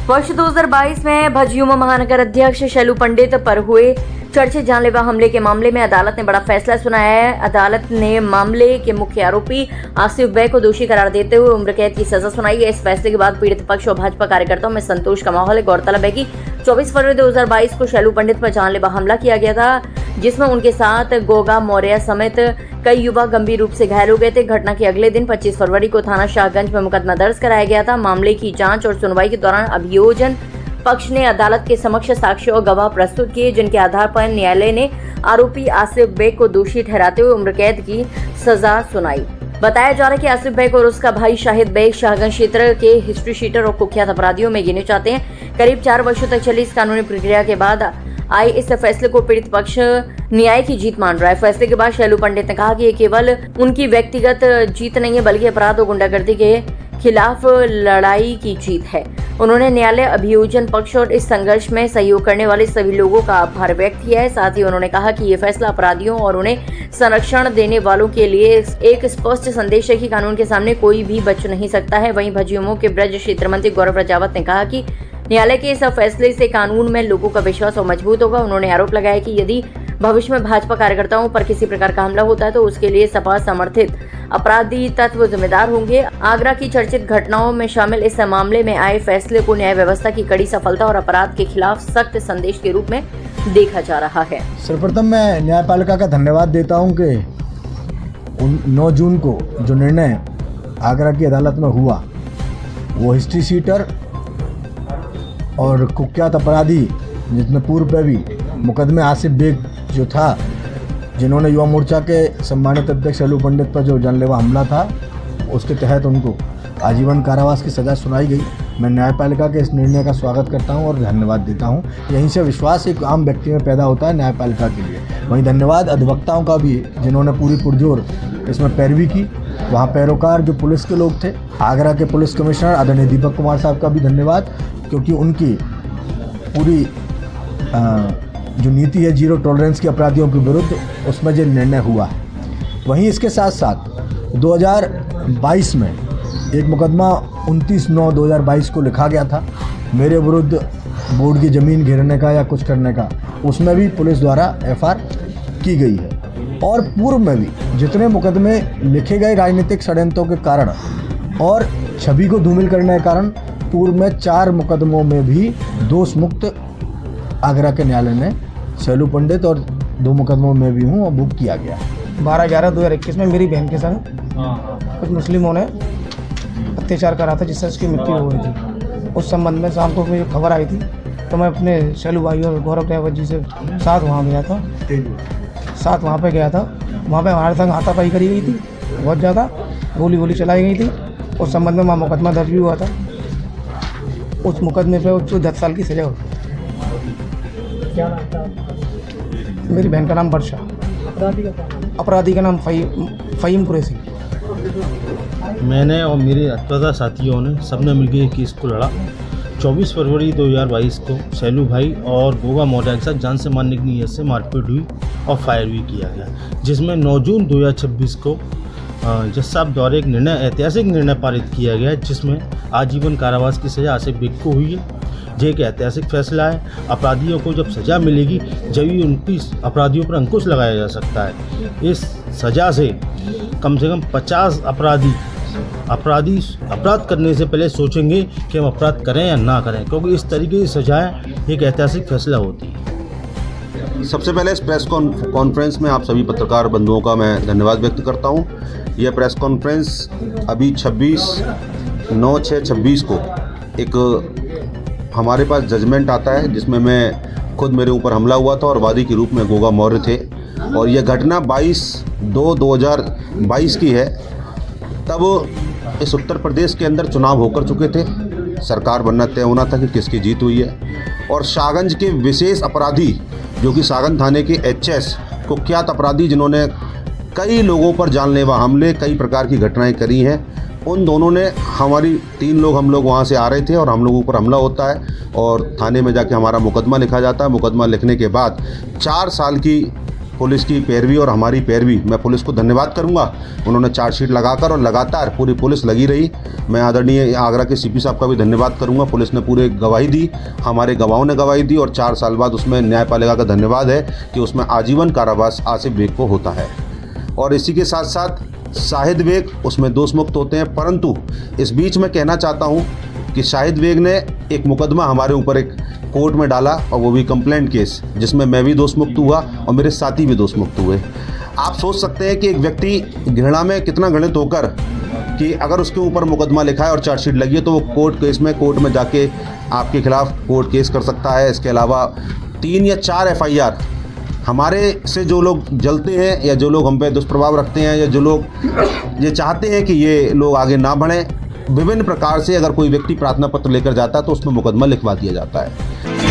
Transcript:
वर्ष 2022 में भजयुमो महानगर अध्यक्ष शैलू पंडित पर हुए चर्चित जानलेवा हमले के मामले में अदालत ने बड़ा फैसला सुनाया है। अदालत ने मामले के मुख्य आरोपी आसिफ बे को दोषी करार देते हुए उम्र कैद की सजा सुनाई है। इस फैसले के बाद पीड़ित पक्ष और भाजपा कार्यकर्ताओं में संतोष का माहौल है। गौरतलब है कि 24 फरवरी 2022 को शैलू पंडित पर जानलेवा हमला किया गया था, जिसमें उनके साथ गोगा मौर्य समेत कई युवक गंभीर रूप से घायल हो गए थे। घटना के अगले दिन 25 फरवरी को थाना शाहगंज में मुकदमा दर्ज कराया गया था। मामले की जांच और सुनवाई के दौरान अभियोजन पक्ष ने अदालत के समक्ष साक्ष्य और गवाह प्रस्तुत किए, जिनके आधार पर न्यायालय ने आरोपी आसिफ बेग को दोषी ठहराते हुए उम्र कैद की सजा सुनाई। बताया जा रहा है कि आसिफ बेग और उसका भाई शाहिद बेग शाहगंज क्षेत्र के हिस्ट्री शीटर और कुख्यात अपराधियों में गिने जाते हैं। करीब 4 वर्षों तक चली इस कानूनी प्रक्रिया के बाद आए इस फैसले को पीड़ित पक्ष न्याय की जीत मान रहा है। फैसले के बाद शैलू पंडित ने कहा कि ये केवल उनकी व्यक्तिगत जीत नहीं है, बल्कि अपराध और गुंडागर्दी के खिलाफ लड़ाई की जीत है। उन्होंने न्यायालय, अभियोजन पक्ष और इस संघर्ष में सहयोग करने वाले सभी लोगों का आभार व्यक्त किया है। साथ ही उन्होंने कहा कि ये फैसला अपराधियों और उन्हें संरक्षण देने वालों के लिए एक स्पष्ट संदेश है कि कानून के सामने कोई भी बच नहीं सकता है। वहीं भजयुमो के ब्रज क्षेत्र मंत्री गौरव राजावत ने कहा कि न्यायालय के इस फैसले से कानून में लोगों का विश्वास और मजबूत होगा। उन्होंने आरोप लगाया कि यदि भविष्य में भाजपा कार्यकर्ताओं पर किसी प्रकार का हमला होता है तो उसके लिए सपा समर्थित अपराधी तत्व जिम्मेदार होंगे। आगरा की चर्चित घटनाओं में शामिल इस मामले में आए फैसले को न्याय व्यवस्था की कड़ी सफलता और अपराध के खिलाफ सख्त संदेश के रूप में देखा जा रहा है। सर्वप्रथम मैं न्यायपालिका का धन्यवाद देता हूं कि 9 जून को जो निर्णय आगरा की अदालत में हुआ, वो हिस्ट्री शीटर और कुख्यात अपराधी, जिसमें पूर्व में भी मुकदमे आसिफ बेग जो था, जिन्होंने युवा मोर्चा के सम्मानित अध्यक्ष शैलू पंडित पर जो जानलेवा हमला था, उसके तहत उनको आजीवन कारावास की सज़ा सुनाई गई। मैं न्यायपालिका के इस निर्णय का स्वागत करता हूं और धन्यवाद देता हूं। यहीं से विश्वास एक आम व्यक्ति में पैदा होता है न्यायपालिका के लिए। वहीं धन्यवाद अधिवक्ताओं का भी, जिन्होंने पूरी पुरजोर इसमें पैरवी की। वहाँ पैरोकार जो पुलिस के लोग थे, आगरा के पुलिस कमिश्नर आदरणीय दीपक कुमार साहब का भी धन्यवाद, क्योंकि उनकी पूरी जो नीति है जीरो टॉलरेंस की अपराधियों के विरुद्ध, उसमें जो निर्णय हुआ है। वहीं इसके साथ साथ 2022 में एक मुकदमा 29/9/2022 को लिखा गया था मेरे विरुद्ध, बोर्ड की ज़मीन घेरने का या कुछ करने का, उसमें भी पुलिस द्वारा FR की गई है। और पूर्व में भी जितने मुकदमे लिखे गए राजनीतिक षड्यंत्रों के कारण और छवि को धूमिल करने के कारण, पूर्व में 4 मुकदमों में भी दोष मुक्त आगरा के न्यायालय ने शैलू पंडित और 2 मुकदमों में भी हूँ और बुक किया गया। 12/11/2021 में मेरी बहन के संग कुछ मुस्लिमों ने अत्याचार करा था, जिससे उसकी मृत्यु हो गई थी। उस संबंध में शाम को मुझे खबर आई थी, तो मैं अपने शैलू भाई और गौरव राजावत जी से साथ वहाँ पे गया था। वहाँ पे हमारे संग हाथापाई करी गई थी, बहुत ज़्यादा गोली चलाई गई थी। उस संबंध में वहाँ मुकदमा दर्ज भी हुआ था। उस मुकदमे पर उसको 10 साल की सजा हुई। क्या नाम था? मेरी बहन का नाम वर्षा, अपराधी का नाम फ़हीम कुरैशी। मैंने और मेरे अत्याचार साथियों ने सबने मिलकर ये केस को लड़ा। 24 फरवरी 2022 को शैलू भाई और गोगा मौर्य के साथ जान से मारने की नीयत से मारपीट हुई और फायर भी किया गया, जिसमें 9 जून 2026 को जज साहब द्वारा एक ऐतिहासिक निर्णय पारित किया गया, जिसमें आजीवन कारावास की सज़ा आसिफ बेग को हुई है। ये एक ऐतिहासिक फैसला है। अपराधियों को जब सज़ा मिलेगी, जब ही उनकी अपराधियों पर अंकुश लगाया जा सकता है। इस सज़ा से कम 50 अपराध करने से पहले सोचेंगे कि हम अपराध करें या ना करें, क्योंकि इस तरीके की सज़ाएँ एक ऐतिहासिक फैसला होती है। सबसे पहले इस प्रेस कॉन्फ्रेंस में आप सभी पत्रकार बंधुओं का मैं धन्यवाद व्यक्त करता हूं। यह प्रेस कॉन्फ्रेंस अभी 26/9/26 को एक हमारे पास जजमेंट आता है, जिसमें मैं खुद, मेरे ऊपर हमला हुआ था और वादी के रूप में गोगा मौर्य थे, और यह घटना 22/2/2022 की है। तब इस उत्तर प्रदेश के अंदर चुनाव होकर चुके थे, सरकार बनना तय होना था कि किसकी जीत हुई है, और शाहगंज के विशेष अपराधी जो कि सागंज थाने के HS कुख्यात अपराधी, जिन्होंने कई लोगों पर जानलेवा हमले, कई प्रकार की घटनाएं करी हैं, उन दोनों ने हमारी 3 लोग, हम लोग वहाँ से आ रहे थे और हम लोगों पर हमला होता है और थाने में जाके हमारा मुकदमा लिखा जाता है। मुकदमा लिखने के बाद 4 साल की पुलिस की पैरवी और हमारी पैरवी, मैं पुलिस को धन्यवाद करूंगा। उन्होंने चार्जशीट लगाकर और लगातार पूरी पुलिस लगी रही। मैं आदरणीय आगरा के सीपी साहब का भी धन्यवाद करूंगा। पुलिस ने पूरे गवाही दी, हमारे गवाहों ने गवाही दी और 4 साल बाद उसमें न्यायपालिका का धन्यवाद है कि उसमें आजीवन कारावास आसिफ बेग को होता है। और इसी के साथ साथ शाहिद बेग उसमें दोष मुक्त होते हैं। परंतु इस बीच मैं कहना चाहता हूँ कि शाहिद बेग ने एक मुकदमा हमारे ऊपर एक कोर्ट में डाला और वो भी कंप्लेंट केस, जिसमें मैं भी दोष मुक्त हुआ और मेरे साथी भी दोष मुक्त हुए। आप सोच सकते हैं कि एक व्यक्ति घृणा में कितना घृणित होकर कि अगर उसके ऊपर मुकदमा लिखा है और चार्जशीट लगी है तो वो कोर्ट में जाके आपके खिलाफ कोर्ट केस कर सकता है। इसके अलावा 3 या 4 FIR हमारे से जो लोग जलते हैं या जो लोग हम पे दुष्प्रभाव रखते हैं या जो लोग ये चाहते हैं कि ये लोग आगे ना बढ़ें, विभिन्न प्रकार से अगर कोई व्यक्ति प्रार्थना पत्र लेकर जाता है तो उसमें मुकदमा लिखवा दिया जाता है।